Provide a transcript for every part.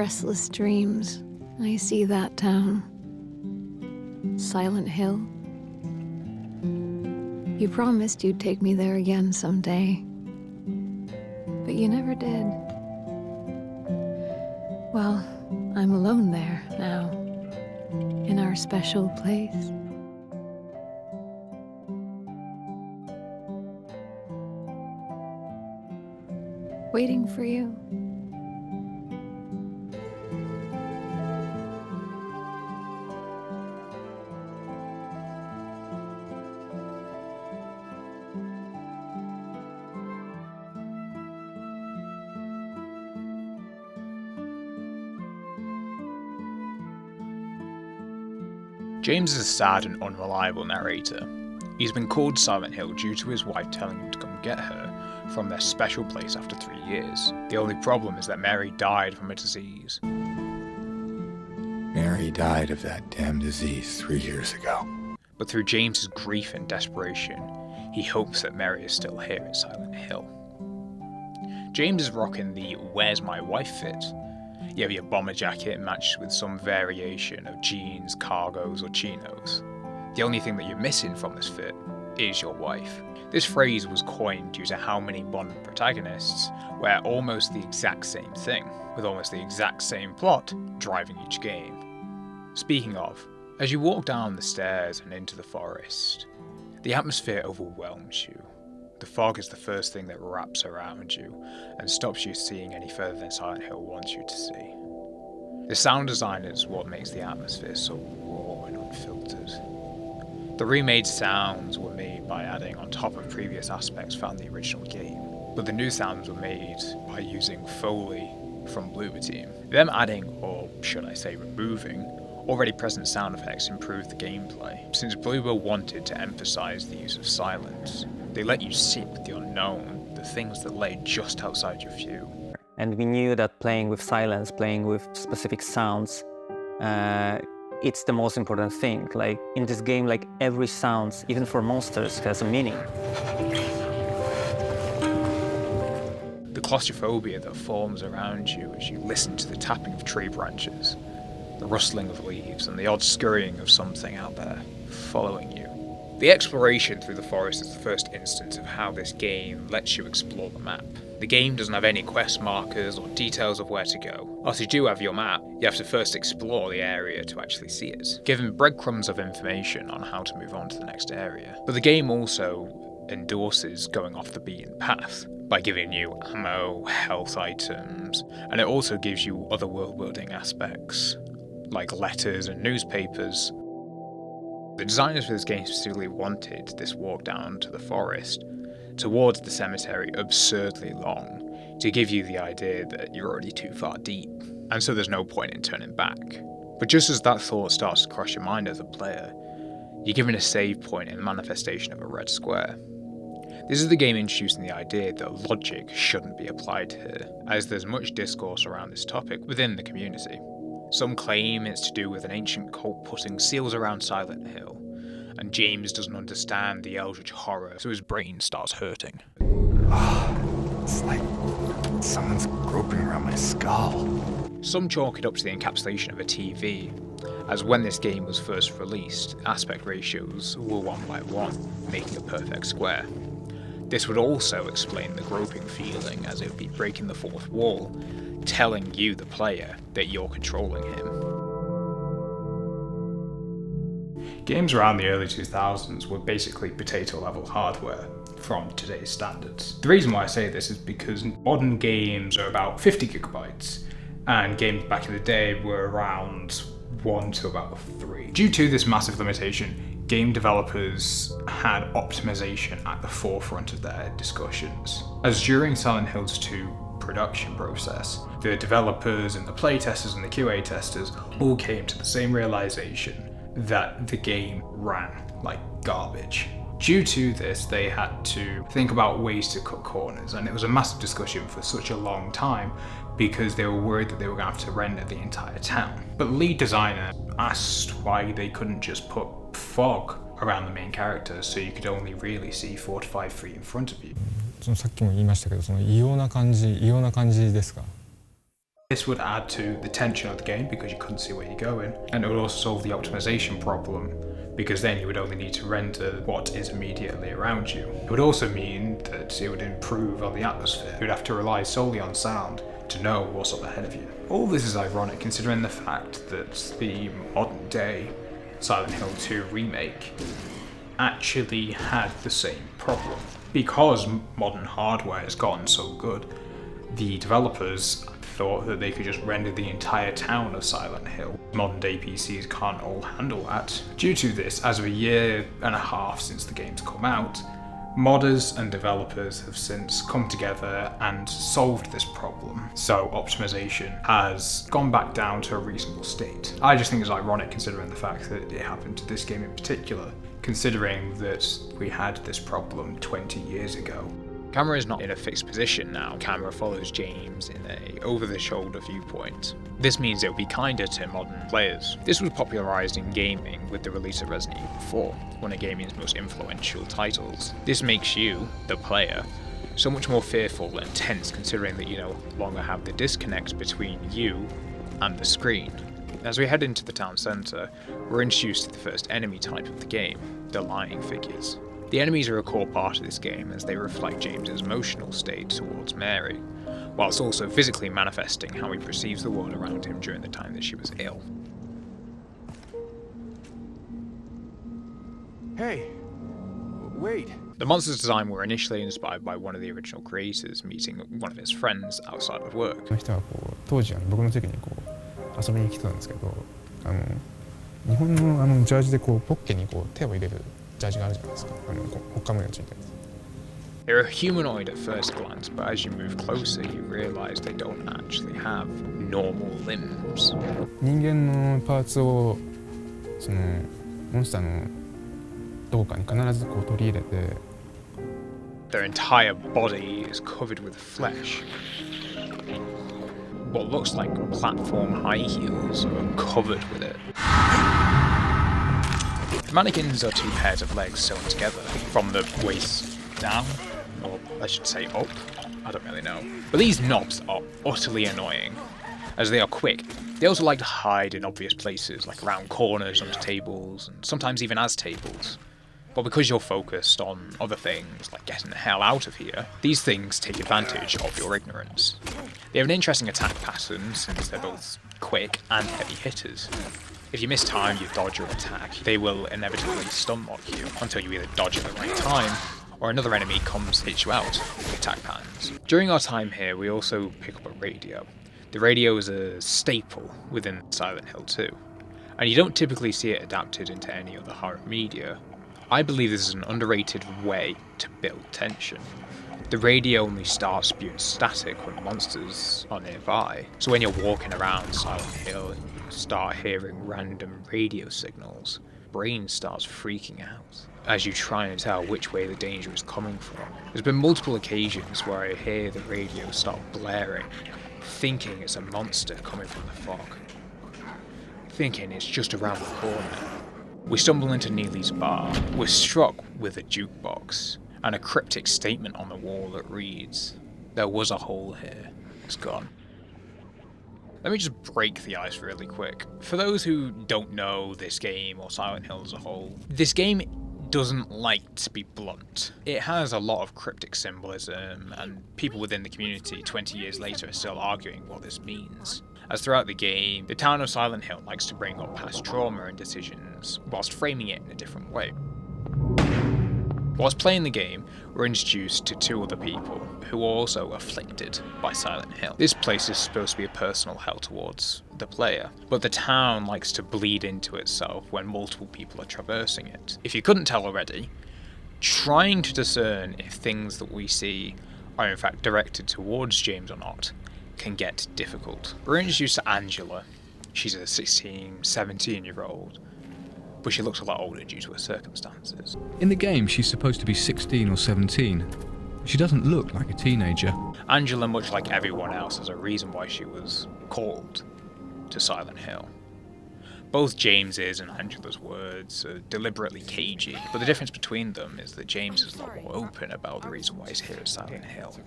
restless dreams, I see that town. Silent Hill. You promised you'd take me there again someday, but you never did. Well, I'm alone there now, in our special place. Waiting for you. James is a sad and unreliable narrator. He's been called Silent Hill due to his wife telling him to come get her from their special place after 3 years. The only problem is that Mary died from a disease. Mary died of that damn disease 3 years ago. But through James's grief and desperation, he hopes that Mary is still here at Silent Hill. James is rocking the "Where's My Wife" fit. You have your bomber jacket matched with some variation of jeans, cargos, or chinos. The only thing that you're missing from this fit is your wife. This phrase was coined due to how many Bond protagonists wear almost the exact same thing, with almost the exact same plot driving each game. Speaking of, as you walk down the stairs and into the forest, the atmosphere overwhelms you. The fog is the first thing that wraps around you and stops you seeing any further than Silent Hill wants you to see. The sound design is what makes the atmosphere so raw and unfiltered. The remade sounds were made by adding on top of previous aspects found in the original game, but the new sounds were made by using Foley from Bloober Team. Them adding, or should I say removing, already present sound effects improved the gameplay. Since Bloober wanted to emphasize the use of silence, they let you sit with the unknown, the things that lay just outside your view. And we knew that playing with silence, playing with specific sounds, it's the most important thing. Like in this game, like every sound, even for monsters, has a meaning. The claustrophobia that forms around you as you listen to the tapping of tree branches, the rustling of leaves, and the odd scurrying of something out there following you. The exploration through the forest is the first instance of how this game lets you explore the map. The game doesn't have any quest markers or details of where to go. Whilst you do have your map, you have to first explore the area to actually see it, given breadcrumbs of information on how to move on to the next area. But the game also endorses going off the beaten path by giving you ammo, health items, and it also gives you other world-building aspects, like letters and newspapers. The designers for this game specifically wanted this walk down to the forest, towards the cemetery, absurdly long, to give you the idea that you're already too far deep, and so there's no point in turning back. But just as that thought starts to cross your mind as a player, you're given a save point in the manifestation of a red square. This is the game introducing the idea that logic shouldn't be applied here, as there's much discourse around this topic within the community. Some claim it's to do with an ancient cult putting seals around Silent Hill, and James doesn't understand the eldritch horror, so his brain starts hurting. It's like someone's groping around my skull. Some chalk it up to the encapsulation of a TV, as when this game was first released, aspect ratios were 1:1, making a perfect square. This would also explain the groping feeling, as it would be breaking the fourth wall, telling you, the player, that you're controlling him. Games around the early 2000s were basically potato-level hardware from today's standards. The reason why I say this is because modern games are about 50 gigabytes, and games back in the day were around 1 to about 3. Due to this massive limitation, game developers had optimization at the forefront of their discussions. As during Silent Hill 2 production process, the developers and the playtesters and the QA testers all came to the same realization that the game ran like garbage. Due to this, they had to think about ways to cut corners, and it was a massive discussion for such a long time because they were worried that they were going to have to render the entire town. But the lead designer asked why they couldn't just put fog around the main characters so you could only really see 4 to 5 feet in front of you. さっきも言いましたけど、その異様な感じですか？ This would add to the tension of the game because you couldn't see where you're going, and it would also solve the optimization problem because then you would only need to render what is immediately around you. It would also mean that it would improve on the atmosphere. You would have to rely solely on sound to know what's up ahead of you. All this is ironic considering the fact that the modern day Silent Hill 2 remake actually had the same problem. Because modern hardware has gotten so good, the developers thought that they could just render the entire town of Silent Hill. Modern day PCs can't all handle that. Due to this, as of a year and a half since the game's come out, modders and developers have since come together and solved this problem. So optimization has gone back down to a reasonable state. I just think it's ironic considering the fact that it happened to this game in particular, considering that we had this problem 20 years ago. Camera is not in a fixed position now. Camera follows James in a over-the-shoulder viewpoint. This means it will be kinder to modern players. This was popularised in gaming with the release of Resident Evil 4, one of gaming's most influential titles. This makes you, the player, so much more fearful and tense considering that you no longer have the disconnect between you and the screen. As we head into the town centre, we're introduced to the first enemy type of the game, the lying figures. The enemies are a core part of this game as they reflect James's emotional state towards Mary, whilst also physically manifesting how he perceives the world around him during the time that she was ill. Hey, wait. The monsters' design were initially inspired by one of the original creators meeting one of his friends outside of work. の人がこう当時僕の席にこう遊びに来てたんですけど、日本のジャージでこうポッケにこう手を入れるジャージがあるじゃないですか。こうほっかむがついてるやつ。 They're humanoid at first glance, but as you move closer, you realise they don't actually have normal limbs. 人間のパーツをそのモンスターのどこかに必ずこう取り入れて。 Their entire body is covered with flesh. What looks like platform high heels are covered with it. The mannequins are two pairs of legs sewn together from the waist down, or I should say up, I don't really know. But these knobs are utterly annoying, as they are quick. They also like to hide in obvious places, like around corners, under tables, and sometimes even as tables. But because you're focused on other things, like getting the hell out of here, these things take advantage of your ignorance. They have an interesting attack pattern, since they're both quick and heavy hitters. If you miss time, you dodge or attack, they will inevitably stun lock you until you either dodge at the right time, or another enemy comes to hit you out with attack patterns. During our time here, we also pick up a radio. The radio is a staple within Silent Hill 2, and you don't typically see it adapted into any other horror media. I believe this is an underrated way to build tension. The radio only starts spewing static when monsters are nearby, so when you're walking around Silent Hill and you start hearing random radio signals, your brain starts freaking out as you try and tell which way the danger is coming from. There's been multiple occasions where I hear the radio start blaring, thinking it's a monster coming from the fog, thinking it's just around the corner. We stumble into Neely's bar. We're struck with a jukebox and a cryptic statement on the wall that reads, "There was a hole here, it's gone." Let me just break the ice really quick. For those who don't know this game or Silent Hill as a whole, this game doesn't like to be blunt. It has a lot of cryptic symbolism, and people within the community 20 years later are still arguing what this means. As throughout the game, the town of Silent Hill likes to bring up past trauma and decisions, whilst framing it in a different way. Whilst playing the game, we're introduced to two other people who are also afflicted by Silent Hill. This place is supposed to be a personal hell towards the player, but the town likes to bleed into itself when multiple people are traversing it. If you couldn't tell already, trying to discern if things that we see are in fact directed towards James or not can get difficult. We're introduced to Angela. She's a 16, 17-year-old, but she looks a lot older due to her circumstances. In the game, she's supposed to be 16 or 17. She doesn't look like a teenager. Angela, much like everyone else, has a reason why she was called to Silent Hill. Both James's and Angela's words are deliberately cagey, but the difference between them is that James is a lot more open about the reason why he's here at Silent Hill.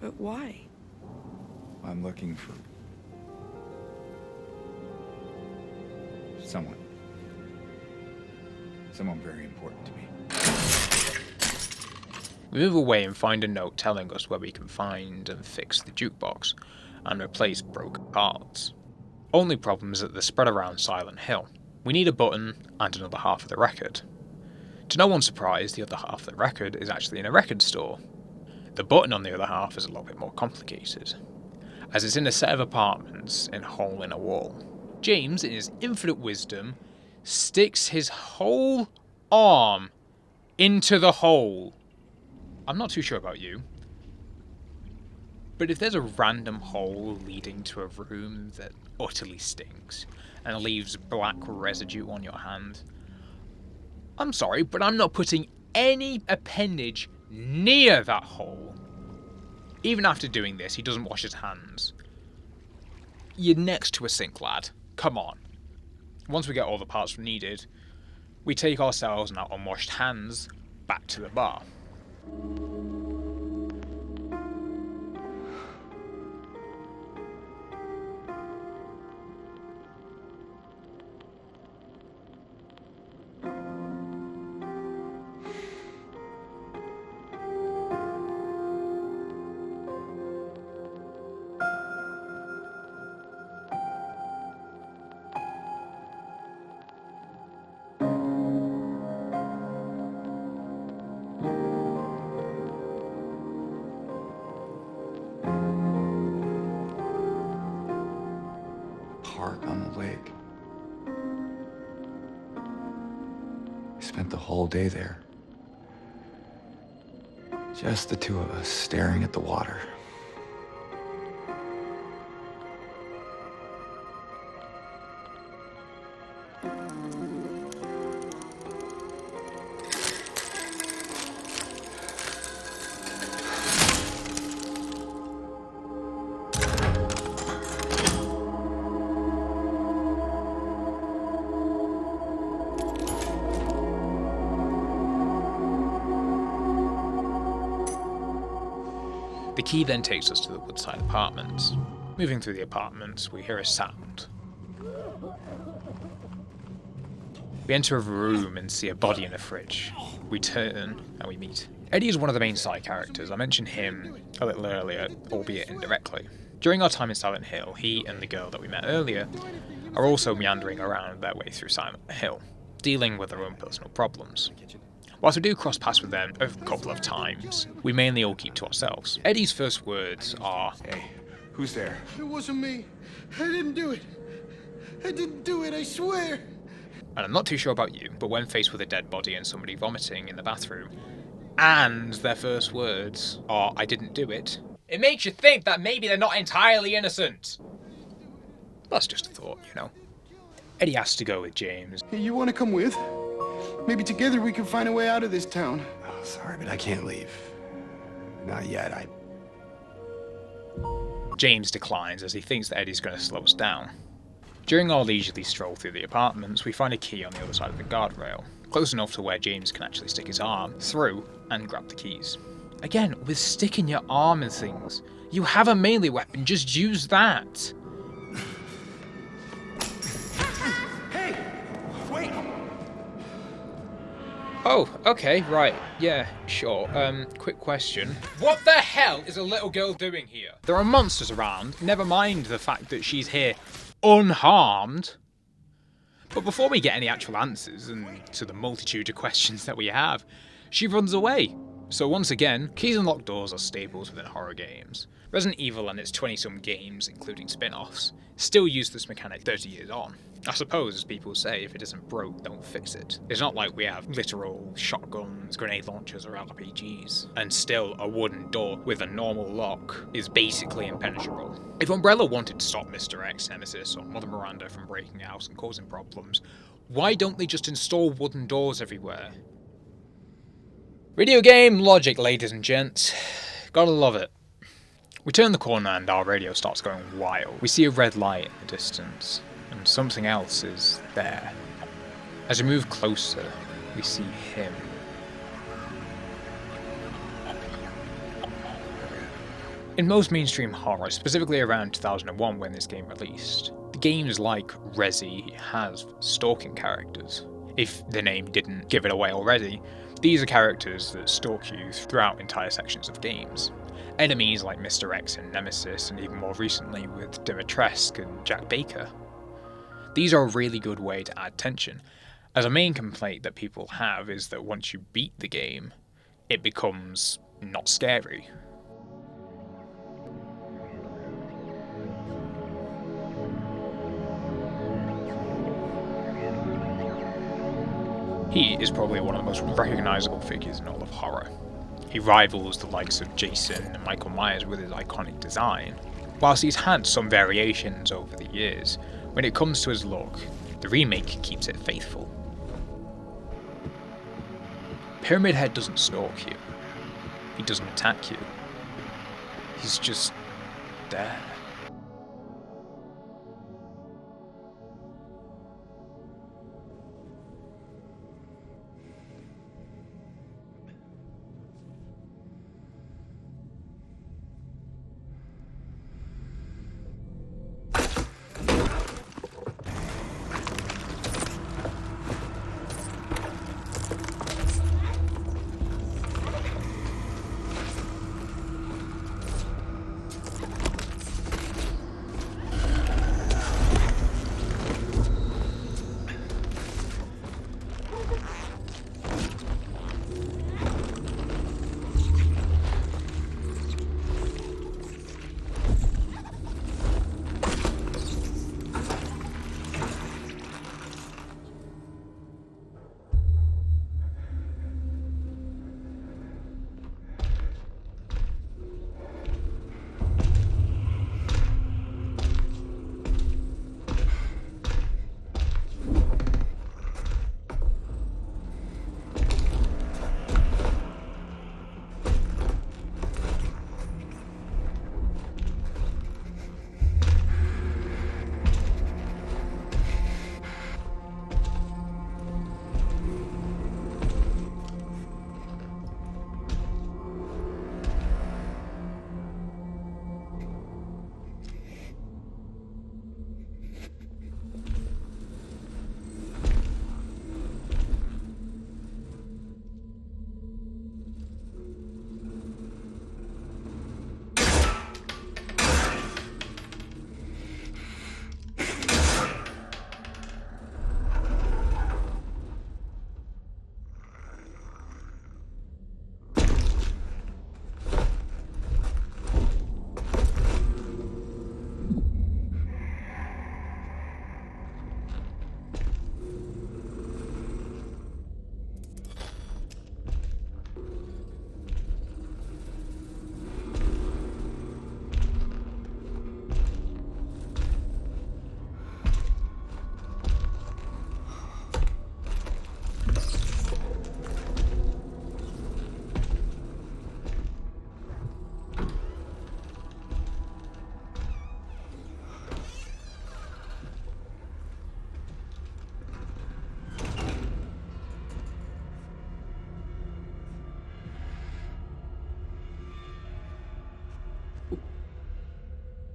But why? I'm looking for Someone. Someone very important to me. We move away and find a note telling us where we can find and fix the jukebox and replace broken parts. Only problem is that they're spread around Silent Hill. We need a button and another half of the record. To no one's surprise, the other half of the record is actually in a record store. The button on the other half is a little bit more complicated, as it's in a set of apartments in a hole in a wall. James, in his infinite wisdom, sticks his whole arm into the hole. I'm not too sure about you, but if there's a random hole leading to a room that utterly stinks and leaves black residue on your hand, I'm sorry, but I'm not putting any appendage near that hole. Even after doing this, he doesn't wash his hands. You're next to a sink, lad. Come on. Once we get all the parts needed, we take ourselves and our unwashed hands back to the bar. Park on the lake. We spent the whole day there. Just the two of us staring at the water. The key then takes us to the Woodside apartments. Moving through the apartments, we hear a sound. We enter a room and see a body in a fridge. We turn and we meet. Eddie is one of the main side characters. I mentioned him a little earlier, albeit indirectly. During our time in Silent Hill, he and the girl that we met earlier are also meandering around their way through Silent Hill, dealing with their own personal problems. Whilst we do cross paths with them a couple of times, we mainly all keep to ourselves. Eddie's first words are, Hey, who's there? It wasn't me. I didn't do it. I didn't do it, I swear. and I'm not too sure about you, but when faced with a dead body and somebody vomiting in the bathroom, and their first words are, "I didn't do it," it makes you think that maybe they're not entirely innocent. That's just a thought, you know. Eddie has to go with James. Hey, you want to come with? Maybe together we can find a way out of this town. Oh, sorry, but I can't leave. Not yet. James declines as he thinks that Eddie's going to slow us down. During our leisurely stroll through the apartments, we find a key on the other side of the guardrail, close enough to where James can actually stick his arm through and grab the keys. Again, with sticking your arm in things, you have a melee weapon, just use that. Hey! Wait! Oh, okay, right, yeah, sure. Quick question. What the hell is a little girl doing here? There are monsters around, never mind the fact that she's here unharmed. But before we get any actual answers, and to the multitude of questions that we have, she runs away. So once again, keys and locked doors are staples within horror games. Resident Evil and its 20-some games, including spin-offs, still use this mechanic 30 years on. I suppose, as people say, if it isn't broke, don't fix it. It's not like we have literal shotguns, grenade launchers, or RPGs. And still, a wooden door with a normal lock is basically impenetrable. If Umbrella wanted to stop Mr. X, Nemesis, or Mother Miranda from breaking out and causing problems, why don't they just install wooden doors everywhere? Video game logic, ladies and gents. Gotta love it. We turn the corner and our radio starts going wild. We see a red light in the distance, and something else is there. As we move closer, we see him. In most mainstream horror, specifically around 2001 when this game released, the games like Resi has stalking characters. If the name didn't give it away already, these are characters that stalk you throughout entire sections of games. Enemies like Mr. X and Nemesis, and even more recently with Dimitrescu and Jack Baker. These are a really good way to add tension, as a main complaint that people have is that once you beat the game, it becomes not scary. He is probably one of the most recognisable figures in all of horror. He rivals the likes of Jason and Michael Myers with his iconic design. Whilst he's had some variations over the years, when it comes to his look, the remake keeps it faithful. Pyramid Head doesn't stalk you. He doesn't attack you. He's just there.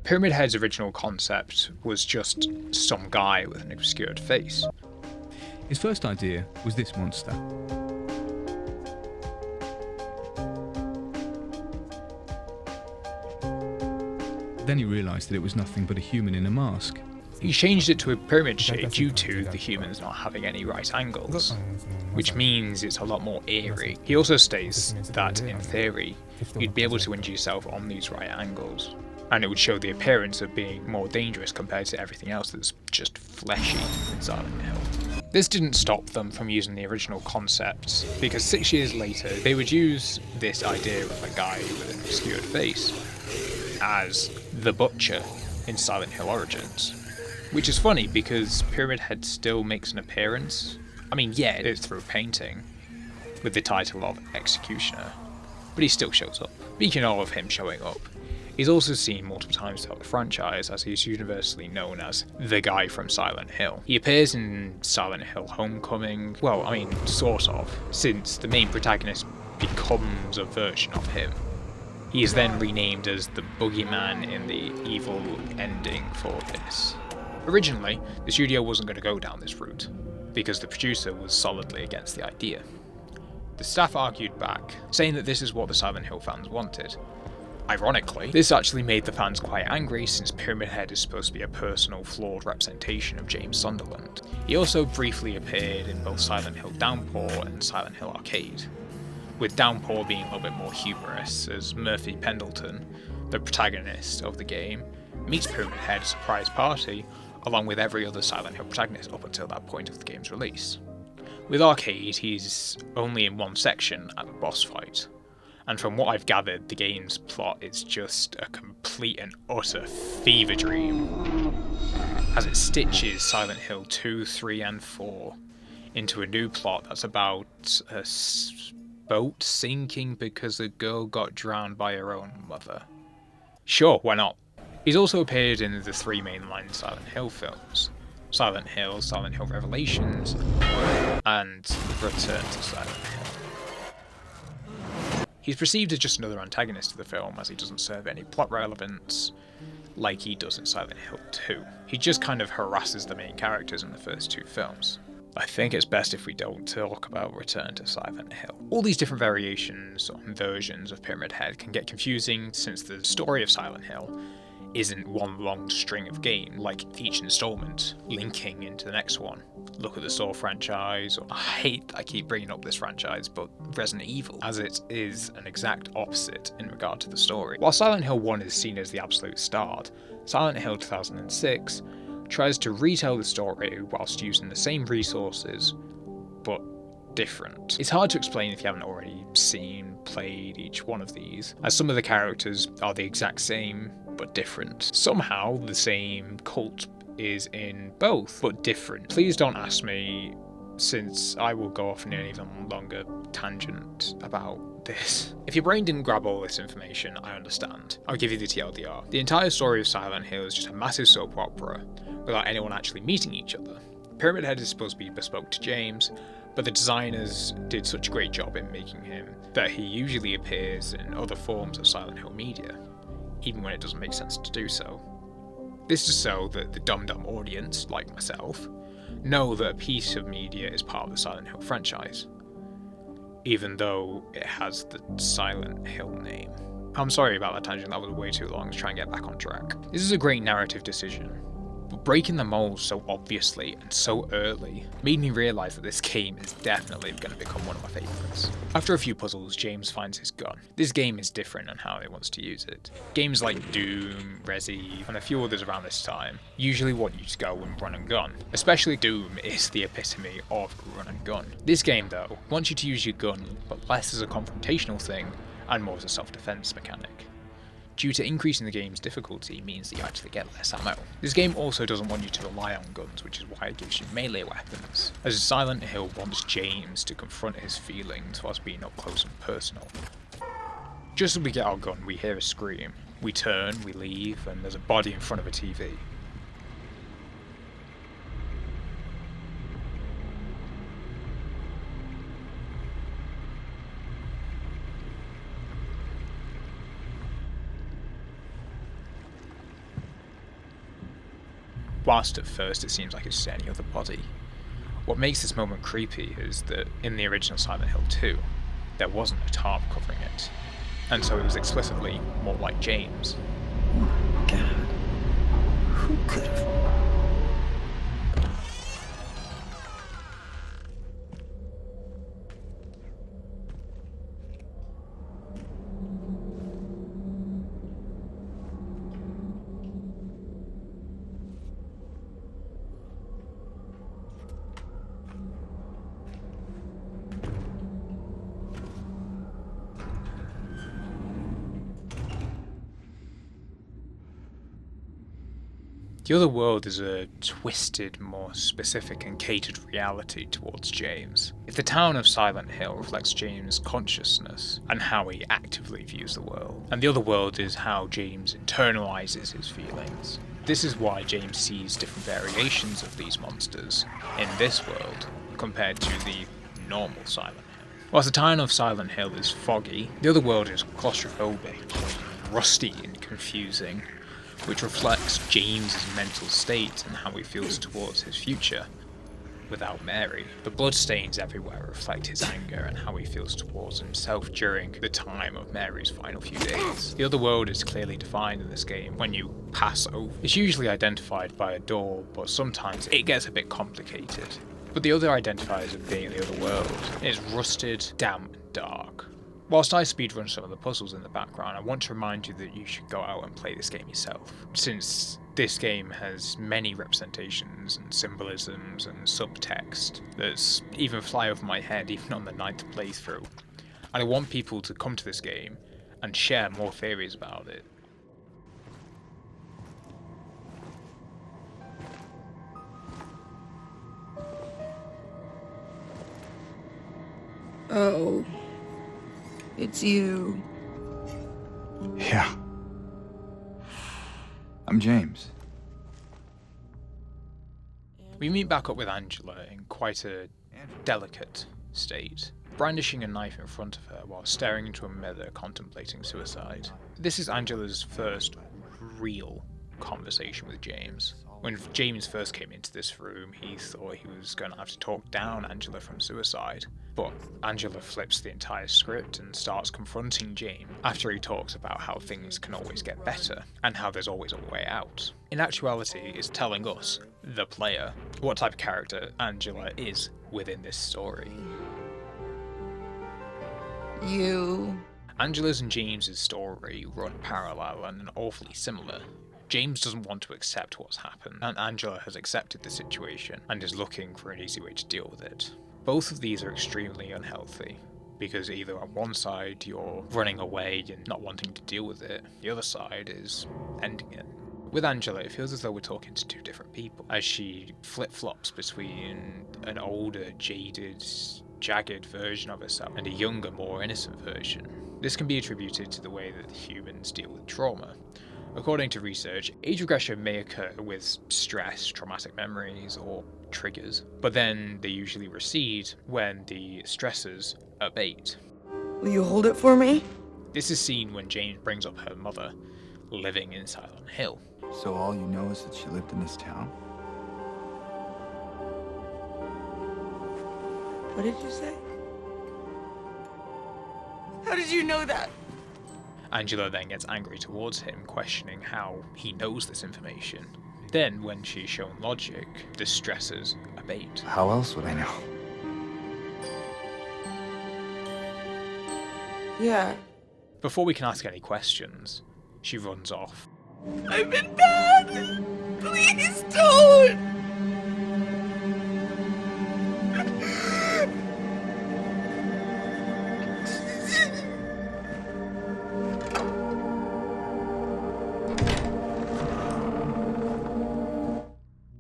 Pyramid Head's original concept was just some guy with an obscured face. His first idea was this monster. Then he realised that it was nothing but a human in a mask. He changed it to a pyramid shape due to the humans not having any right angles, which means it's a lot more eerie. He also states that, in theory, you'd be able to injure yourself on these right angles, and it would show the appearance of being more dangerous compared to everything else that's just fleshy in Silent Hill. This didn't stop them from using the original concepts, because 6 years later they would use this idea of a guy with an obscured face as the Butcher in Silent Hill Origins. Which is funny because Pyramid Head still makes an appearance. I mean, yeah, it's through painting, with the title of Executioner, but he still shows up. Speaking of him showing up, he's also seen multiple times throughout the franchise, as he's universally known as the guy from Silent Hill. He appears in Silent Hill Homecoming, well, I mean, sort of, since the main protagonist becomes a version of him. He is then renamed as the Boogeyman in the evil ending for this. Originally, the studio wasn't going to go down this route, because the producer was solidly against the idea. The staff argued back, saying that this is what the Silent Hill fans wanted. Ironically, this actually made the fans quite angry since Pyramid Head is supposed to be a personal, flawed representation of James Sunderland. He also briefly appeared in both Silent Hill Downpour and Silent Hill Arcade, with Downpour being a little bit more humorous as Murphy Pendleton, the protagonist of the game, meets Pyramid Head at a surprise party along with every other Silent Hill protagonist up until that point of the game's release. With Arcade, he's only in one section at the boss fight, and from what I've gathered, the game's plot is just a complete and utter fever dream, as it stitches Silent Hill 2, 3 and 4 into a new plot that's about a boat sinking because a girl got drowned by her own mother. Sure, why not? He's also appeared in the 3 mainline Silent Hill films: Silent Hill, Silent Hill Revelations, and Return to Silent Hill. He's perceived as just another antagonist to the film, as he doesn't serve any plot relevance like he does in Silent Hill 2. He just kind of harasses the main characters in the first 2 films. I think it's best if we don't talk about Return to Silent Hill. All these different variations or versions of Pyramid Head can get confusing, since the story of Silent Hill isn't one long string of games, like each installment linking into the next one. Look at the Saw franchise, or I hate that I keep bringing up this franchise, but Resident Evil, as it is an exact opposite in regard to the story. While Silent Hill 1 is seen as the absolute start, Silent Hill 2006 tries to retell the story whilst using the same resources, but different. It's hard to explain if you haven't already seen, played each one of these, as some of the characters are the exact same, but different. Somehow, the same cult is in both, but different. Please don't ask me, since I will go off in an even longer tangent about this. If your brain didn't grab all this information, I understand. I'll give you the TLDR. The entire story of Silent Hill is just a massive soap opera, without anyone actually meeting each other. Pyramid Head is supposed to be bespoke to James, but the designers did such a great job in making him that he usually appears in other forms of Silent Hill media, even when it doesn't make sense to do so. This is so that the dum-dum audience, like myself, know that a piece of media is part of the Silent Hill franchise, even though it has the Silent Hill name. I'm sorry about that tangent, that was way too long. Let's try and get back on track. This is a great narrative decision, but breaking the mold so obviously and so early made me realise that this game is definitely going to become one of my favourites. After a few puzzles, James finds his gun. This game is different on how he wants to use it. Games like Doom, Resi, and a few others around this time usually want you to go and run and gun. Especially Doom is the epitome of run and gun. This game though wants you to use your gun, but less as a confrontational thing and more as a self-defense mechanic. Due to increasing the game's difficulty means that you actually get less ammo. This game also doesn't want you to rely on guns, which is why it gives you melee weapons, as Silent Hill wants James to confront his feelings whilst being up close and personal. Just as we get our gun, we hear a scream. We turn, we leave, and there's a body in front of a TV. Whilst at first it seems like it's just any other body, what makes this moment creepy is that in the original Silent Hill 2, there wasn't a tarp covering it, and so it was explicitly more like James. God, who could have? The other world is a twisted, more specific and catered reality towards James. If the town of Silent Hill reflects James' consciousness and how he actively views the world, and the other world is how James internalizes his feelings. This is why James sees different variations of these monsters in this world compared to the normal Silent Hill. Whilst the town of Silent Hill is foggy, the other world is claustrophobic, rusty and confusing, which reflects James's mental state and how he feels towards his future. Without Mary, the bloodstains everywhere reflect his anger and how he feels towards himself during the time of Mary's final few days. The other world is clearly defined in this game when you pass over. It's usually identified by a door, but sometimes it gets a bit complicated. But the other identifiers of being the other world is rusted, damp, and dark. Whilst I speedrun some of the puzzles in the background, I want to remind you that you should go out and play this game yourself, since this game has many representations and symbolisms and subtext that's even fly over my head even on the 9th playthrough. And I want people to come to this game and share more theories about it. Oh. It's you. Yeah. I'm James. We meet back up with Angela in quite a delicate state, brandishing a knife in front of her while staring into a mirror contemplating suicide. This is Angela's first real conversation with James. When James first came into this room, he thought he was going to have to talk down Angela from suicide. But Angela flips the entire script and starts confronting James after he talks about how things can always get better and how there's always a way out. In actuality, it's telling us, the player, what type of character Angela is within this story. You. Angela's and James's story run parallel and awfully similar. James doesn't want to accept what's happened, and Angela has accepted the situation and is looking for an easy way to deal with it. Both of these are extremely unhealthy, because either on one side you're running away and not wanting to deal with it, the other side is ending it. With Angela, it feels as though we're talking to two different people, as she flip-flops between an older, jaded, jagged version of herself and a younger, more innocent version. This can be attributed to the way that humans deal with trauma. According to research, age regression may occur with stress, traumatic memories, or triggers, but then they usually recede when the stressors abate. Will you hold it for me? This is seen when Jane brings up her mother living in Silent Hill. So all you know is that she lived in this town? What did you say? How did you know that? Angela then gets angry towards him, questioning how he knows this information. Then, when she's shown logic, the stressors abate. How else would I know? Yeah. Before we can ask any questions, she runs off. I've been bad! Please don't!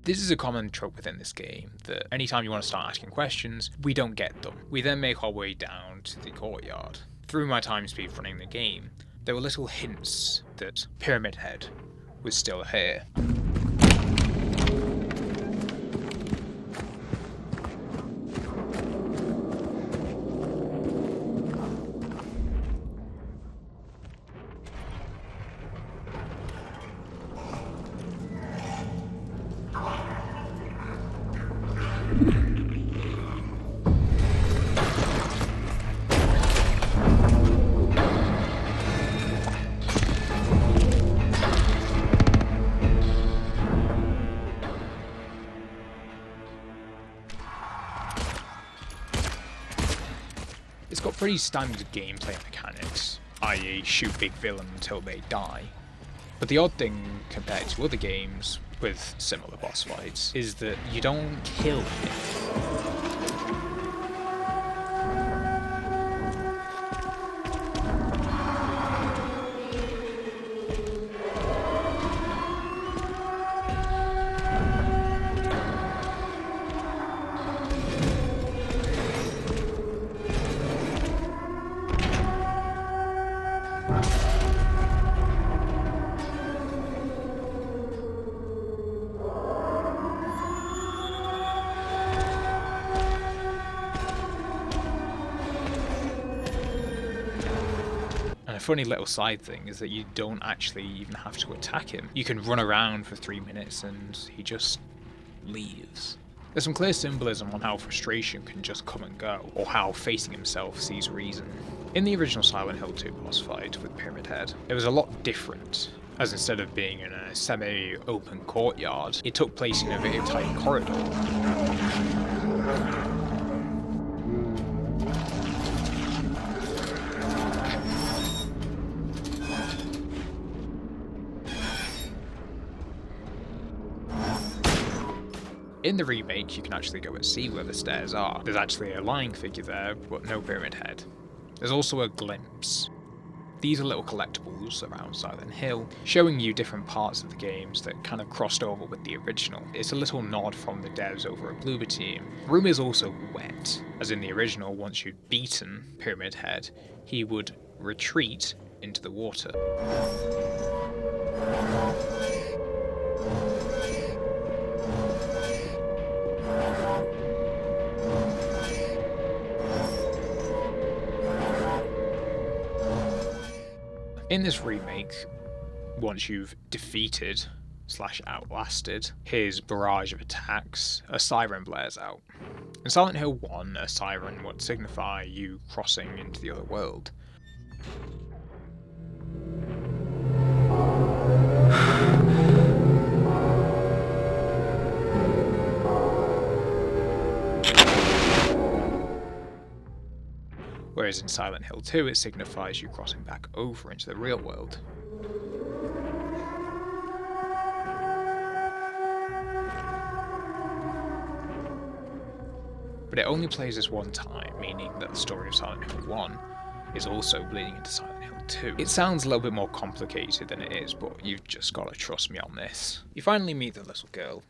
This is a common trope within this game, that anytime you want to start asking questions, we don't get them. We then make our way down to the courtyard. Through my time speedrunning the game, there were little hints that Pyramid Head was still here. It's got pretty standard gameplay mechanics, i.e. shoot big villains until they die. But the odd thing compared to other games with similar boss fights is that you don't kill him. funny little side thing is that you don't actually even have to attack him. You can run around for 3 minutes and he just leaves. There's some clear symbolism on how frustration can just come and go, or how facing himself sees reason. In the original Silent Hill 2 boss fight with Pyramid Head, it was a lot different, as instead of being in a semi-open courtyard, it took place in a very tight corridor. In the remake, you can actually go and see where the stairs are. There's actually a lying figure there, but no Pyramid Head. There's also a glimpse. These are little collectibles around Silent Hill, showing you different parts of the games that kind of crossed over with the original. It's a little nod from the devs over at Bloober Team. The room is also wet, as in the original, once you'd beaten Pyramid Head, he would retreat into the water. In this remake, once you've defeated / outlasted his barrage of attacks, a siren blares out. In Silent Hill 1, a siren would signify you crossing into the other world. Whereas in Silent Hill 2, it signifies you crossing back over into the real world. But it only plays this one time, meaning that the story of Silent Hill 1 is also bleeding into Silent Hill 2. It sounds a little bit more complicated than it is, but you've just got to trust me on this. You finally meet the little girl.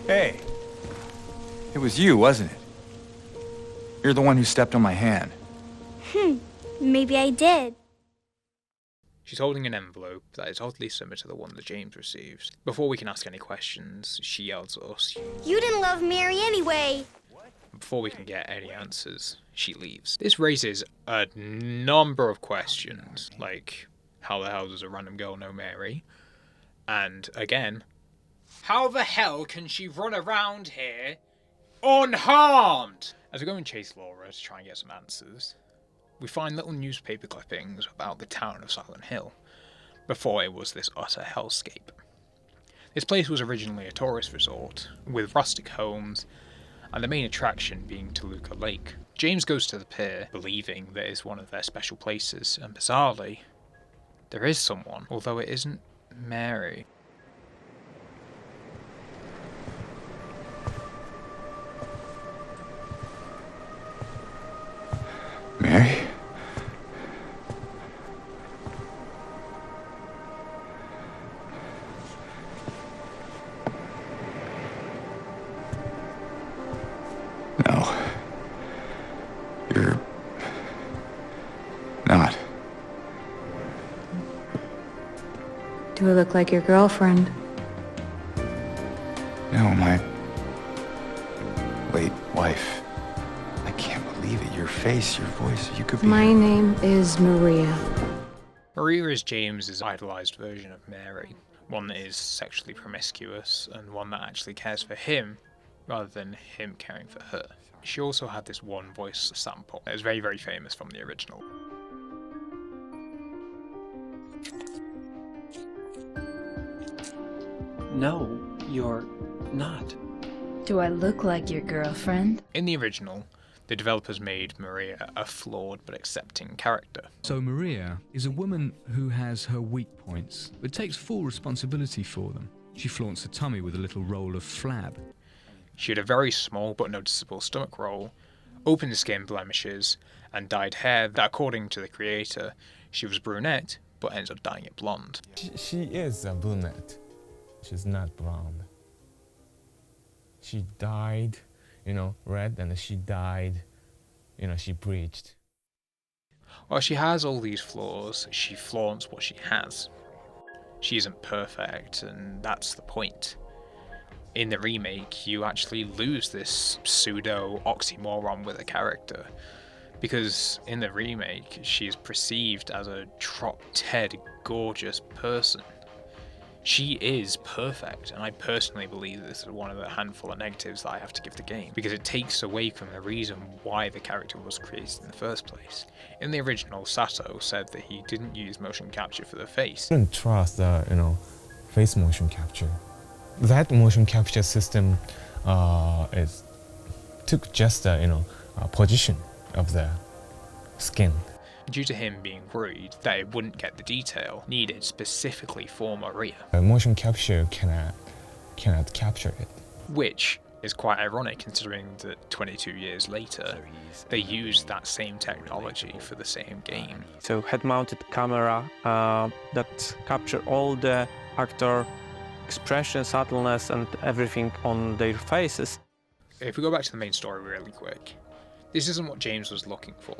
Hey, it was you, wasn't it? You're the one who stepped on my hand. Maybe I did. She's holding an envelope that is oddly similar to the one that James received. Before we can ask any questions, she yells at us. You didn't love Mary anyway. Before we can get any answers, she leaves. This raises a number of questions, like, how the hell does a random girl know Mary? And again, how the hell can she run around here unharmed? As we go and chase Laura to try and get some answers, we find little newspaper clippings about the town of Silent Hill, before it was this utter hellscape. This place was originally a tourist resort, with rustic homes, and the main attraction being Toluca Lake. James goes to the pier, believing that it's one of their special places, and bizarrely, there is someone, although it isn't Mary. Mary? No. You're not. Do I look like your girlfriend? No, my late wife. I can't believe it. Your face, your voice, you could be... My name is Maria. Maria is James's idolized version of Mary, one that is sexually promiscuous and one that actually cares for him rather than him caring for her. She also had this one voice sample that is very, very famous from the original. No, you're not. Do I look like your girlfriend? In the original, the developers made Maria a flawed but accepting character. So Maria is a woman who has her weak points, but takes full responsibility for them. She flaunts her tummy with a little roll of flab. She had a very small but noticeable stomach roll, open skin blemishes, and dyed hair that, according to the creator, she was brunette but ends up dyeing it blonde. She is a brunette. She's not blonde. She dyed, red, and she dyed, she bleached. While she has all these flaws, she flaunts what she has. She isn't perfect, and that's the point. In the remake, you actually lose this pseudo oxymoron with a character, because in the remake, she is perceived as a drop-dead gorgeous person. She is perfect, and I personally believe this is one of the handful of negatives that I have to give the game, because it takes away from the reason why the character was created in the first place. In the original, Sato said that he didn't use motion capture for the face. I didn't trust the face motion capture. That motion capture system took just the position of the skin. Due to him being worried that it wouldn't get the detail needed specifically for Maria. Motion capture cannot capture it. Which is quite ironic considering that 22 years later, they used that same technology for the same game. So head-mounted camera that capture all the actor expression, subtleness and everything on their faces. If we go back to the main story really quick, this isn't what James was looking for.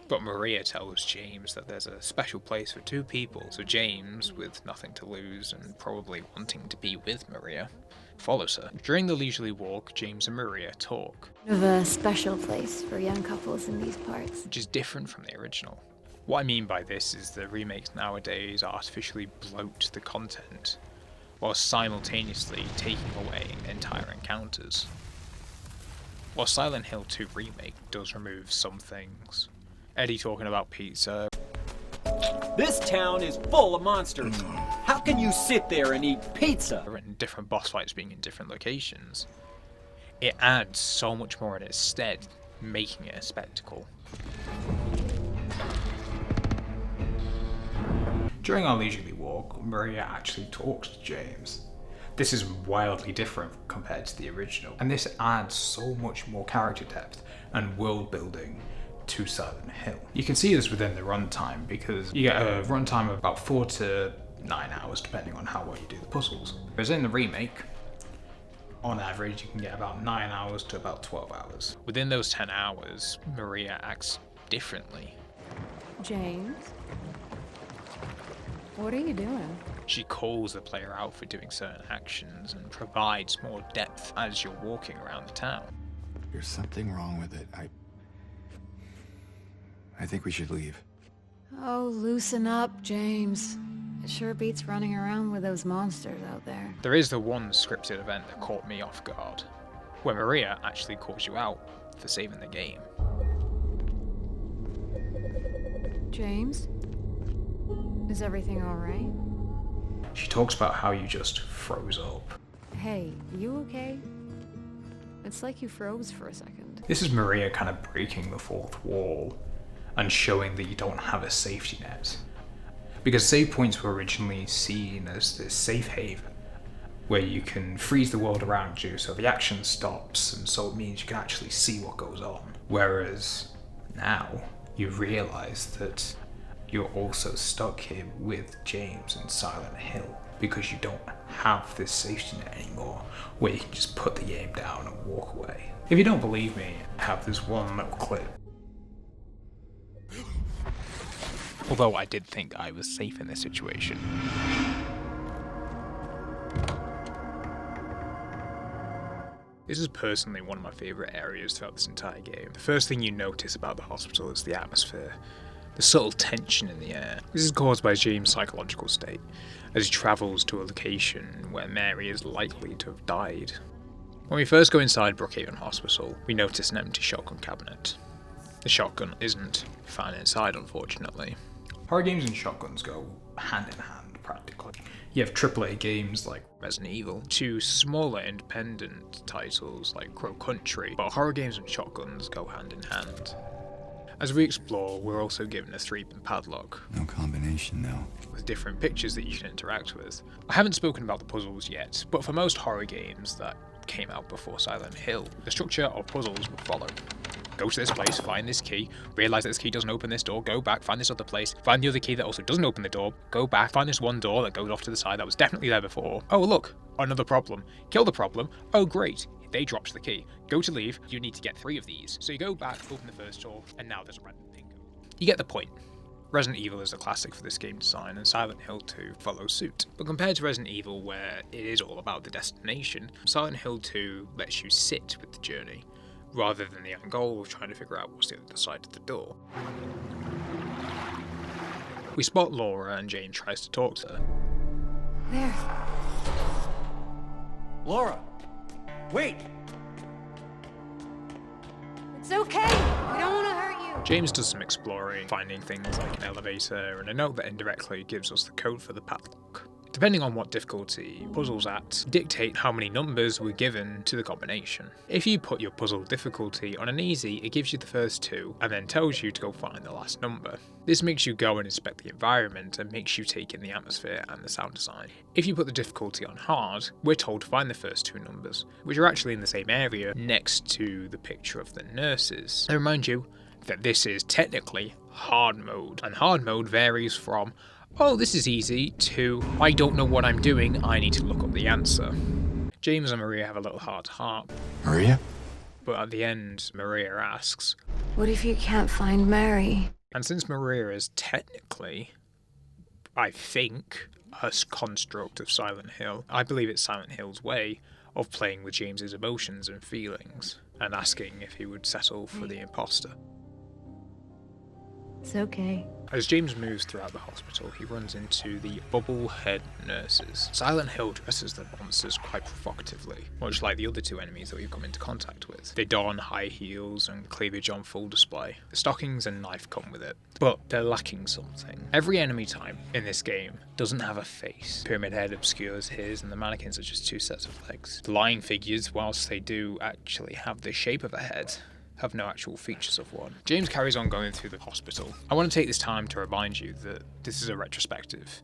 But Maria tells James that there's a special place for two people, so James, with nothing to lose and probably wanting to be with Maria, follows her. During the leisurely walk, James and Maria talk. Of a special place for young couples in these parts. Which is different from the original. What I mean by this is that remakes nowadays artificially bloat the content, while simultaneously taking away entire encounters. While Silent Hill 2 Remake does remove some things, Eddie talking about pizza. This town is full of monsters. How can you sit there and eat pizza? And different boss fights being in different locations. It adds so much more in its stead, making it a spectacle. During our leisurely walk, Maria actually talks to James. This is wildly different compared to the original, and this adds so much more character depth and world building to Silent Hill. You can see this within the runtime because you get a runtime of about 4 to 9 hours depending on how well you do the puzzles. Whereas in the remake, on average you can get about 9 hours to about 12 hours. Within those 10 hours, Maria acts differently. James? What are you doing? She calls the player out for doing certain actions and provides more depth as you're walking around the town. There's something wrong with it. I think we should leave. Oh, loosen up, James. It sure beats running around with those monsters out there. There is the one scripted event that caught me off guard, where Maria actually calls you out for saving the game. James? Is everything all right? She talks about how you just froze up. Hey, you okay? It's like you froze for a second. This is Maria kind of breaking the fourth wall and showing that you don't have a safety net. Because save points were originally seen as this safe haven where you can freeze the world around you so the action stops, and so it means you can actually see what goes on. Whereas now you realize that you're also stuck here with James in Silent Hill because you don't have this safety net anymore where you can just put the game down and walk away. If you don't believe me, I have this one little clip. Although I did think I was safe in this situation. This is personally one of my favourite areas throughout this entire game. The first thing you notice about the hospital is the atmosphere, the subtle tension in the air. This is caused by James' psychological state, as he travels to a location where Mary is likely to have died. When we first go inside Brookhaven Hospital, we notice an empty shotgun cabinet. The shotgun isn't found inside, unfortunately. Horror games and shotguns go hand in hand, practically. You have AAA games like Resident Evil, to smaller independent titles like Crow Country, but horror games and shotguns go hand in hand. As we explore, we're also given a 3-pin padlock. No combination, though. With different pictures that you can interact with. I haven't spoken about the puzzles yet, but for most horror games that came out before Silent Hill, the structure of puzzles would follow. Go to this place, find this key, realise that this key doesn't open this door, go back, find this other place, find the other key that also doesn't open the door, go back, find this one door that goes off to the side that was definitely there before. Oh look, another problem. Kill the problem. Oh great, they dropped the key. Go to leave, you need to get 3 of these. So you go back, open the first door, and now there's a random thing. You get the point. Resident Evil is a classic for this game design, and Silent Hill 2 follows suit. But compared to Resident Evil, where it is all about the destination, Silent Hill 2 lets you sit with the journey, rather than the end goal of trying to figure out what's the other side of the door. We spot Laura, and Jane tries to talk to her. There. Laura! Wait! It's okay. We don't want to hurt you. James does some exploring, finding things like an elevator and a note that indirectly gives us the code for the padlock. Depending on what difficulty puzzles at, dictate how many numbers were given to the combination. If you put your puzzle difficulty on an easy, it gives you the first two, and then tells you to go find the last number. This makes you go and inspect the environment and makes you take in the atmosphere and the sound design. If you put the difficulty on hard, we're told to find the first two numbers, which are actually in the same area next to the picture of the nurses. I remind you that this is technically hard mode, and hard mode varies from "oh, this is easy" to "I don't know what I'm doing, I need to look up the answer." James and Maria have a little heart-to-heart. Maria? But at the end, Maria asks, What if you can't find Mary? and since Maria is technically, I think, a construct of Silent Hill, I believe it's Silent Hill's way of playing with James's emotions and feelings, and asking if he would settle for the imposter. It's okay. As James moves throughout the hospital, he runs into the bubblehead nurses. Silent Hill dresses the monsters quite provocatively, much like the other two enemies that we've come into contact with. They don high heels and cleavage on full display. The stockings and knife come with it, but they're lacking something. Every enemy type in this game doesn't have a face. Pyramid Head obscures his, and the mannequins are just two sets of legs. The lying figures, whilst they do actually have the shape of a head, have no actual features of one. James carries on going through the hospital. I want to take this time to remind you that this is a retrospective.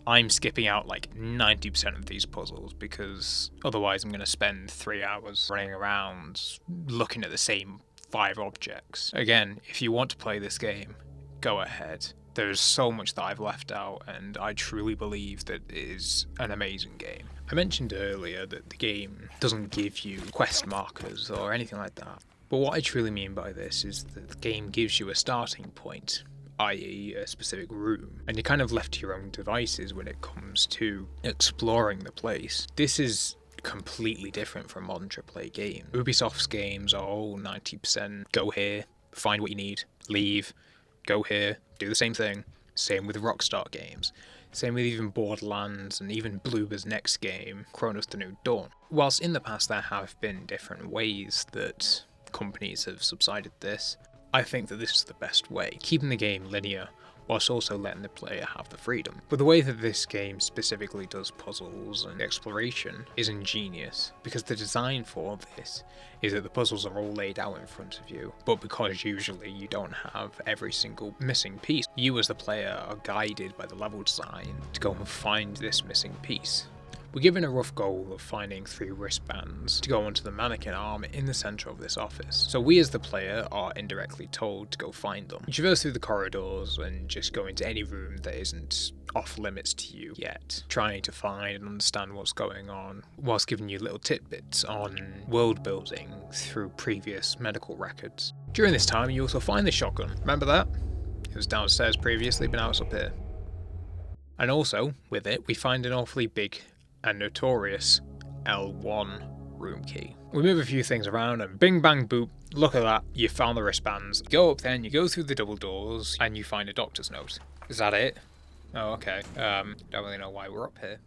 I'm skipping out like 90% of these puzzles because otherwise I'm going to spend 3 hours running around looking at the same 5 objects. Again, if you want to play this game, go ahead. There's so much that I've left out, and I truly believe that it is an amazing game. I mentioned earlier that the game doesn't give you quest markers or anything like that. But what I truly mean by this is that the game gives you a starting point, i.e. a specific room, and you're kind of left to your own devices when it comes to exploring the place. This is completely different from modern AAA games. Ubisoft's games are all 90% go here, find what you need, leave, go here, do the same thing. Same with Rockstar games. Same with even Borderlands and even Bloober's next game, Chronos the New Dawn. Whilst in the past there have been different ways that companies have subsided this, I think that this is the best way, keeping the game linear whilst also letting the player have the freedom. But the way that this game specifically does puzzles and exploration is ingenious, because the design for this is that the puzzles are all laid out in front of you, but because usually you don't have every single missing piece, you as the player are guided by the level design to go and find this missing piece. We're given a rough goal of finding 3 wristbands to go onto the mannequin arm in the centre of this office. So we as the player are indirectly told to go find them. You traverse through the corridors and just go into any room that isn't off limits to you yet, trying to find and understand what's going on, whilst giving you little tidbits on world building through previous medical records. During this time you also find the shotgun. Remember that? It was downstairs previously, but now it's up here. And also, with it, we find an awfully big and notorious L1 room key. We move a few things around and bing bang boop, look at that, you found the wristbands. You go up then, you go through the double doors and you find a doctor's note. Is that it? Oh, okay. Don't really know why we're up here.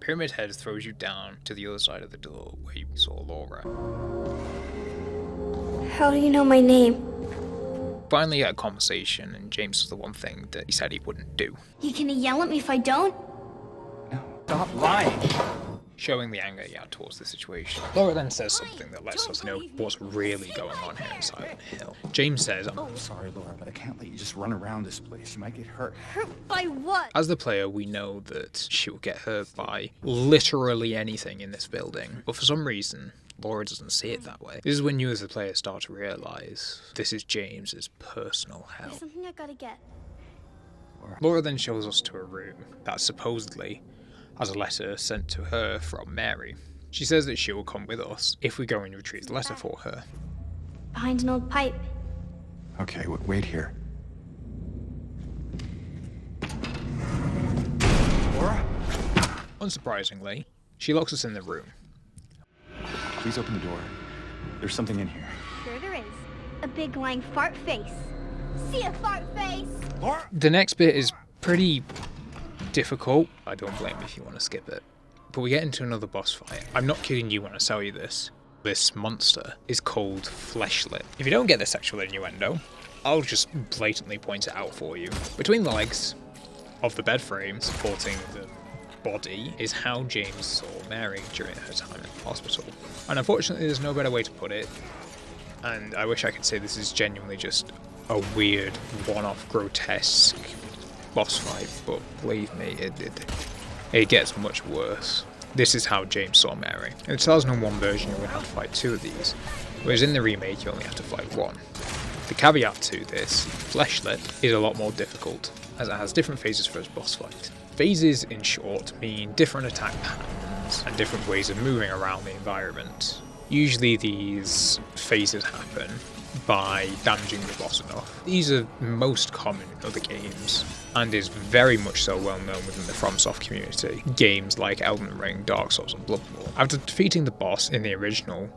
Pyramid Head throws you down to the other side of the door where you saw Laura. How do you know my name? Finally, a conversation, and James was the one thing that he said he wouldn't do. You gonna yell at me if I don't? Stop lying. showing the anger he had towards the situation. Laura then says something that lets us know what's really going on here in Silent Hill. James says, I'm sorry, Laura, but I can't let you just run around this place. You might get hurt. Hurt by what? As the player, we know that she will get hurt by literally anything in this building, but for some reason, Laura doesn't see it that way. This is when you as the player start to realise this is James's personal hell. There's something I gotta get. Laura then shows us to a room that supposedly has a letter sent to her from Mary. She says that she will come with us if we go and retrieve the letter for her. Behind an old pipe. Okay, wait here. Laura? Unsurprisingly, she locks us in the room. Please open the door. There's something in here. Sure there is. A big lying fart face. See a fart face? Laura? The next bit is pretty difficult. I don't blame you if you want to skip it. But we get into another boss fight. I'm not kidding you when I tell you this. This monster is called Fleshlit. If you don't get the sexual innuendo, I'll just blatantly point it out for you. Between the legs of the bed frame supporting the body is how James saw Mary during her time in the hospital. And unfortunately there's no better way to put it. And I wish I could say this is genuinely just a weird, one-off, grotesque boss fight, but believe me, it gets much worse. This is how James saw Mary. In the 2001 version, you only have to fight 2 of these, whereas in the remake, you only have to fight 1. The caveat to this, Fleshlit is a lot more difficult, as it has different phases for its boss fight. Phases, in short, mean different attack patterns and different ways of moving around the environment. Usually these phases happen by damaging the boss enough. These are most common in other games, and is very much so well known within the FromSoft community. Games like Elden Ring, Dark Souls and Bloodborne. After defeating the boss in the original,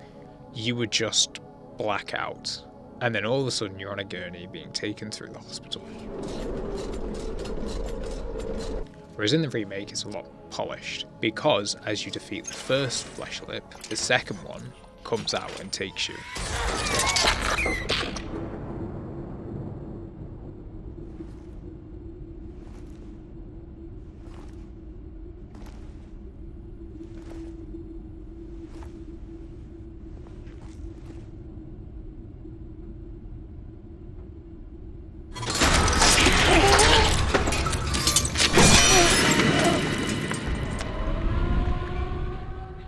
you would just black out, and then all of a sudden you're on a gurney being taken through the hospital. Whereas in the remake it's a lot polished, because as you defeat the first Fleshlit, the second one comes out and takes you.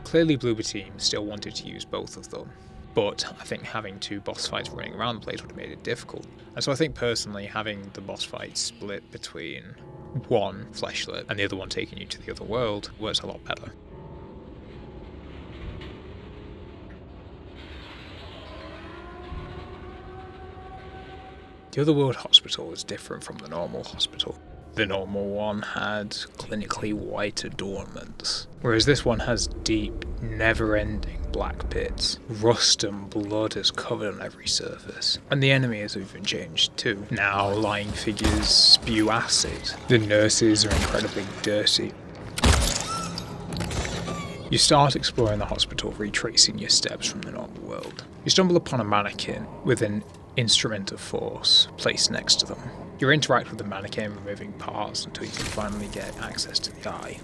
Clearly Bloober Team still wanted to use both of them, but I think having 2 boss fights running around the place would have made it difficult. And so I think personally having the boss fight split between one Fleshlit and the other one taking you to the other world works a lot better. The Otherworld Hospital is different from the normal hospital. The normal one had clinically white adornments, whereas this one has deep, never-ending black pits. Rust and blood is covered on every surface, and the enemy has even changed too. Now lying figures spew acid. The nurses are incredibly dirty. You start exploring the hospital, retracing your steps from the normal world. You stumble upon a mannequin with an instrument of force placed next to them. You interact with the mannequin, removing parts until you can finally get access to the eye.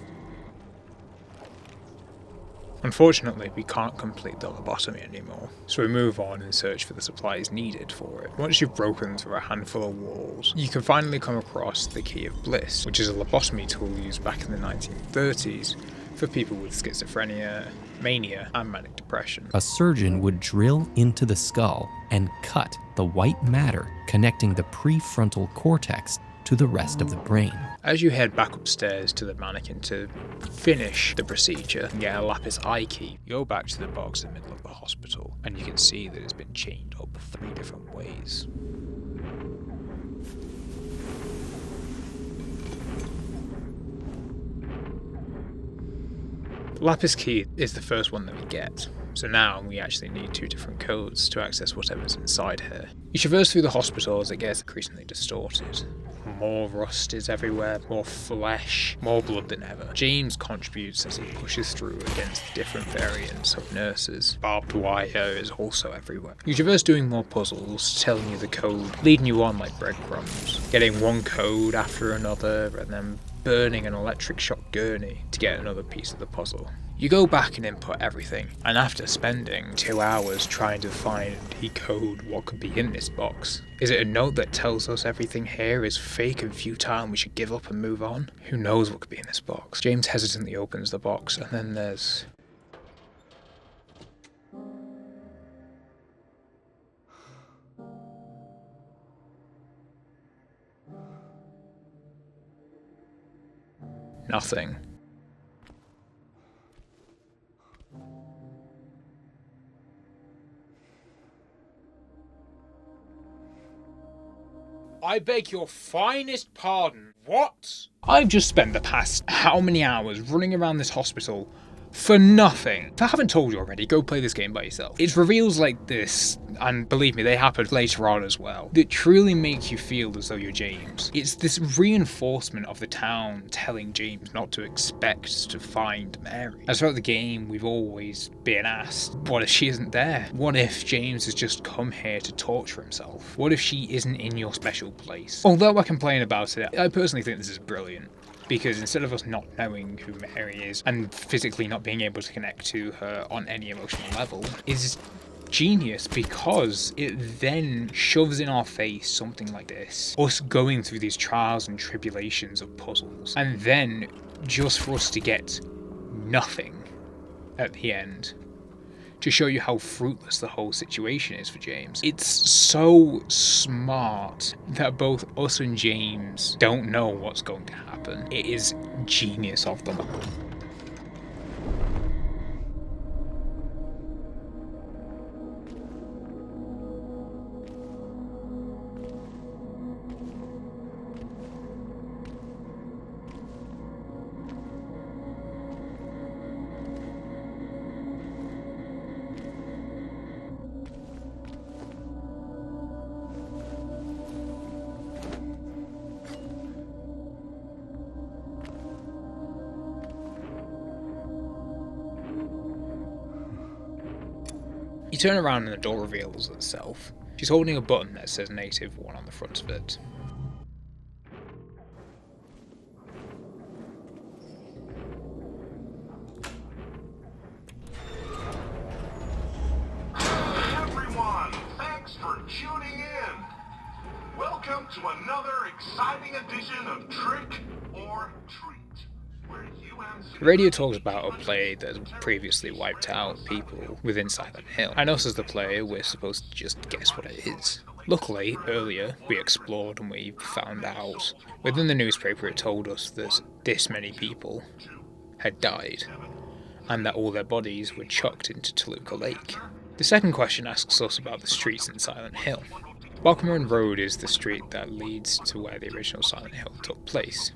Unfortunately, we can't complete the lobotomy anymore, so we move on and search for the supplies needed for it. Once you've broken through a handful of walls, you can finally come across the Key of Bliss, which is a lobotomy tool used back in the 1930s for people with schizophrenia, mania, and manic depression. A surgeon would drill into the skull and cut the white matter connecting the prefrontal cortex to the rest of the brain. As you head back upstairs to the mannequin to finish the procedure and get a lapis eye key, you go back to the box in the middle of the hospital, and you can see that it's been chained up 3 different ways. The lapis key is the first one that we get, so now we actually need 2 different codes to access whatever's inside here. You traverse through the hospital as it gets increasingly distorted. More rust is everywhere, more flesh, more blood than ever. James contributes as he pushes through against different variants of nurses. Barbed wire is also everywhere. You traverse doing more puzzles, telling you the code, leading you on like breadcrumbs, getting one code after another, and then burning an electric shock gurney to get another piece of the puzzle. You go back and input everything, and after spending 2 hours trying to find and decode what could be in this box, is it a note that tells us everything here is fake and futile and we should give up and move on? Who knows what could be in this box? James hesitantly opens the box, and then there's... nothing. I beg your finest pardon. What? I've just spent the past how many hours running around this hospital for nothing. If I haven't told you already, go play this game by yourself. It's reveals like this, and believe me, they happen later on as well, that truly make you feel as though you're James. It's this reinforcement of the town telling James not to expect to find Mary. As throughout the game, we've always been asked, what if she isn't there? What if James has just come here to torture himself? What if she isn't in your special place? Although I complain about it, I personally think this is brilliant. Because instead of us not knowing who Mary is and physically not being able to connect to her on any emotional level, is genius because it then shoves in our face something like this. Us going through these trials and tribulations of puzzles, and then just for us to get nothing at the end. To show you how fruitless the whole situation is for James. It's so smart that both us and James don't know what's going to happen. It is genius of them. You turn around and the door reveals itself. She's holding a button that says Native 1 on the front of it. Everyone, thanks for tuning in. Welcome to another exciting edition of Trick or Treat. The radio talks about a plague that has previously wiped out people within Silent Hill, and us as the player, we're supposed to just guess what it is. Luckily, earlier, we explored and we found out. Within the newspaper it told us that this many people had died, and that all their bodies were chucked into Toluca Lake. The second question asks us about the streets in Silent Hill. Welcome Road is the street that leads to where the original Silent Hill took place.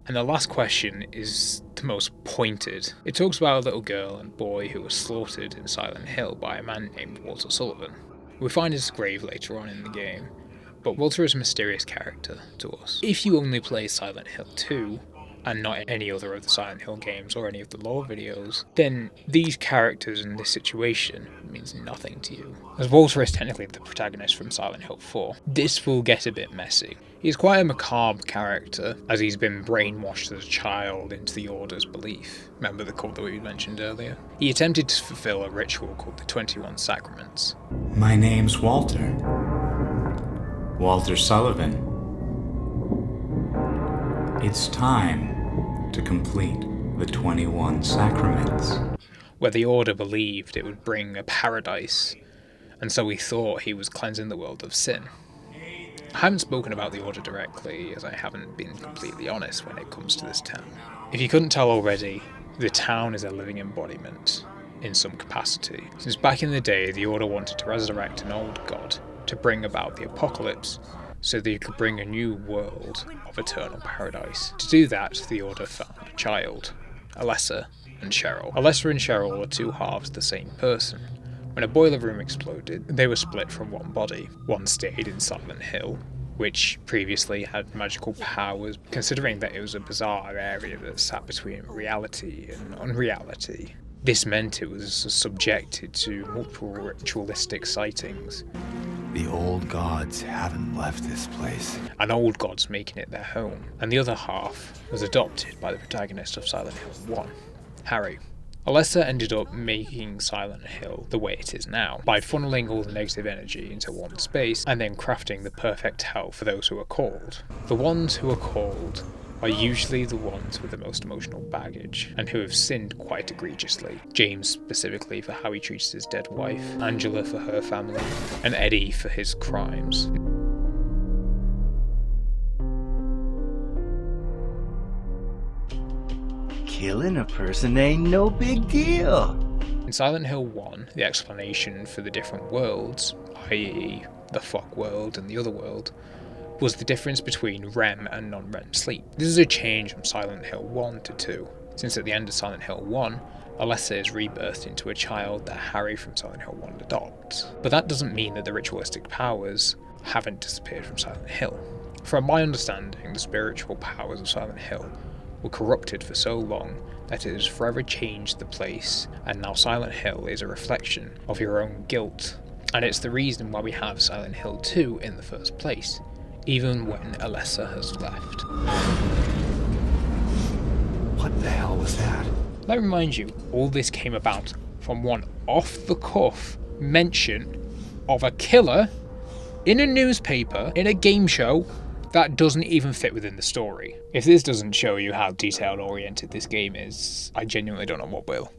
And the last question is the most pointed. It talks about a little girl and boy who was slaughtered in Silent Hill by a man named Walter Sullivan. We find his grave later on in the game, but Walter is a mysterious character to us. If you only play Silent Hill 2, and not any other of the Silent Hill games or any of the lore videos, then these characters in this situation means nothing to you. As Walter is technically the protagonist from Silent Hill 4, this will get a bit messy. He's quite a macabre character, as he's been brainwashed as a child into the Order's belief. Remember the cult that we mentioned earlier? He attempted to fulfill a ritual called the 21 Sacraments. My name's Walter. Walter Sullivan. It's time to complete the 21 Sacraments. Where the Order believed it would bring a paradise, and so he thought he was cleansing the world of sin. I haven't spoken about the Order directly, as I haven't been completely honest when it comes to this town. If you couldn't tell already, the town is a living embodiment, in some capacity. Since back in the day, the Order wanted to resurrect an old god to bring about the apocalypse, so they could bring a new world of eternal paradise. To do that, the Order found a child, Alessa and Cheryl. Alessa and Cheryl were two halves of the same person. When a boiler room exploded, they were split from one body. One stayed in Silent Hill, which previously had magical powers, considering that it was a bizarre area that sat between reality and unreality. This meant it was subjected to multiple ritualistic sightings. The old gods haven't left this place. And old gods making it their home. And the other half was adopted by the protagonist of Silent Hill 1, Harry. Alessa ended up making Silent Hill the way it is now, by funneling all the negative energy into one space and then crafting the perfect hell for those who are called. The ones who are called are usually the ones with the most emotional baggage, and who have sinned quite egregiously. James specifically for how he treats his dead wife, Angela for her family, and Eddie for his crimes. Killing a person ain't no big deal. In Silent Hill 1, the explanation for the different worlds, i.e. the fuck world and the other world, was the difference between REM and non-REM sleep. This is a change from Silent Hill 1 to 2, since at the end of Silent Hill 1, Alessa is rebirthed into a child that Harry from Silent Hill 1 adopts. But that doesn't mean that the ritualistic powers haven't disappeared from Silent Hill. From my understanding, the spiritual powers of Silent Hill were corrupted for so long that it has forever changed the place, and now Silent Hill is a reflection of your own guilt. And it's the reason why we have Silent Hill 2 in the first place, even when Alessa has left. What the hell was that? Let me remind you, all this came about from one off-the-cuff mention of a killer in a newspaper, in a game show, that doesn't even fit within the story. If this doesn't show you how detail-oriented this game is, I genuinely don't know what will.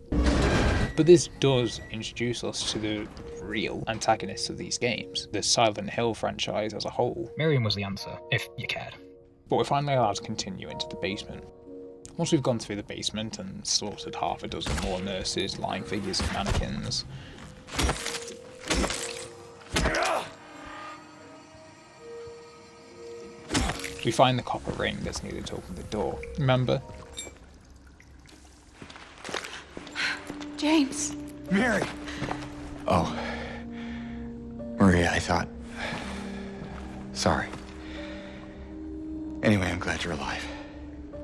But this does introduce us to the real antagonists of these games, the Silent Hill franchise as a whole. Miriam was the answer, if you cared. But we're finally allowed to continue into the basement. Once we've gone through the basement and slaughtered half a dozen more nurses, lying figures and mannequins, we find the copper ring that's needed to open the door. Remember? James. Mary! Oh. Maria, I thought... Sorry. Anyway, I'm glad you're alive.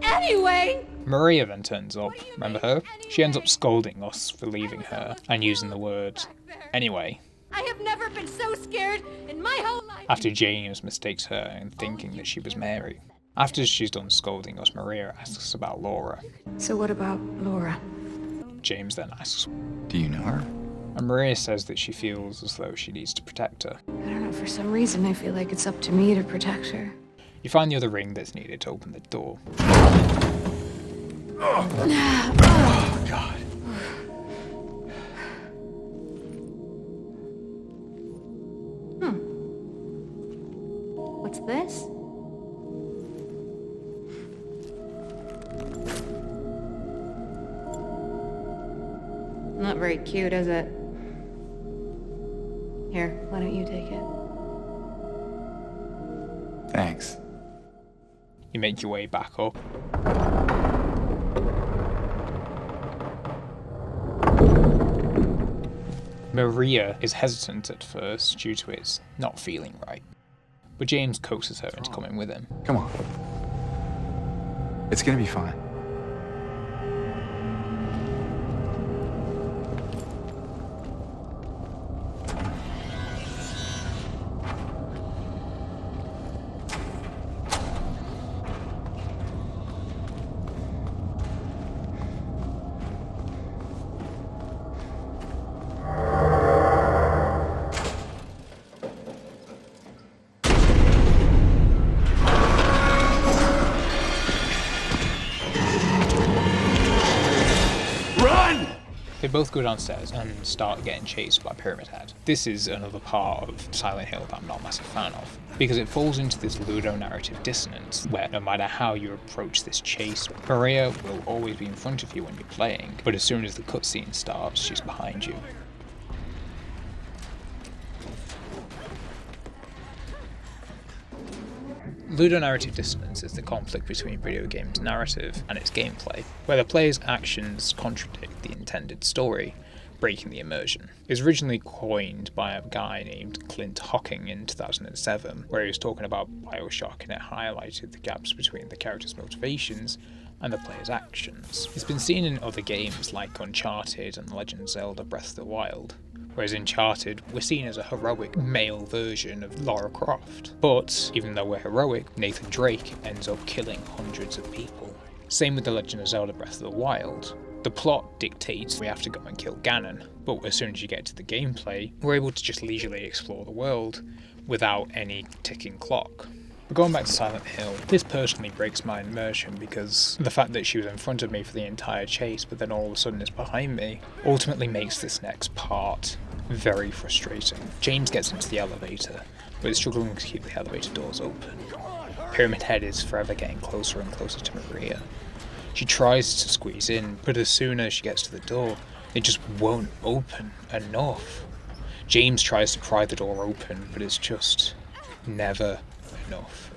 Anyway! Maria then turns up. Remember her? She ends up scolding us for leaving her and using the word anyway. I have never been so scared in my whole life. After James mistakes her in thinking that she was Mary. After she's done scolding us, Maria asks about Laura. So what about Laura? James then asks, do you know her? And Maria says that she feels as though she needs to protect her. I don't know, for some reason I feel like it's up to me to protect her. You find the other ring that's needed to open the door. Oh, God. What's this? Not very cute, is it? Here, why don't you take it? Thanks. You make your way back up. Maria is hesitant at first due to it not feeling right, but James coaxes her into coming with him. Come on. It's gonna be fine. They both go downstairs and start getting chased by Pyramid Head. This is another part of Silent Hill that I'm not a massive fan of, because it falls into this ludonarrative dissonance where no matter how you approach this chase, Maria will always be in front of you when you're playing, but as soon as the cutscene starts, she's behind you. Ludonarrative dissonance is the conflict between video games' narrative and its gameplay, where the player's actions contradict the intended story, breaking the immersion. It was originally coined by a guy named Clint Hocking in 2007, where he was talking about Bioshock, and it highlighted the gaps between the character's motivations and the player's actions. It's been seen in other games like Uncharted and Legend of Zelda Breath of the Wild. Whereas in Uncharted, we're seen as a heroic male version of Lara Croft. But, even though we're heroic, Nathan Drake ends up killing hundreds of people. Same with The Legend of Zelda Breath of the Wild, The plot dictates we have to go and kill Ganon, but as soon as you get to the gameplay, we're able to just leisurely explore the world without any ticking clock. But going back to Silent Hill, this personally breaks my immersion because the fact that she was in front of me for the entire chase but then all of a sudden is behind me ultimately makes this next part very frustrating. James gets into the elevator, but is struggling to keep the elevator doors open. Pyramid Head is forever getting closer and closer to Maria. She tries to squeeze in, but as soon as she gets to the door, it just won't open enough. James tries to pry the door open, but it's just never enough.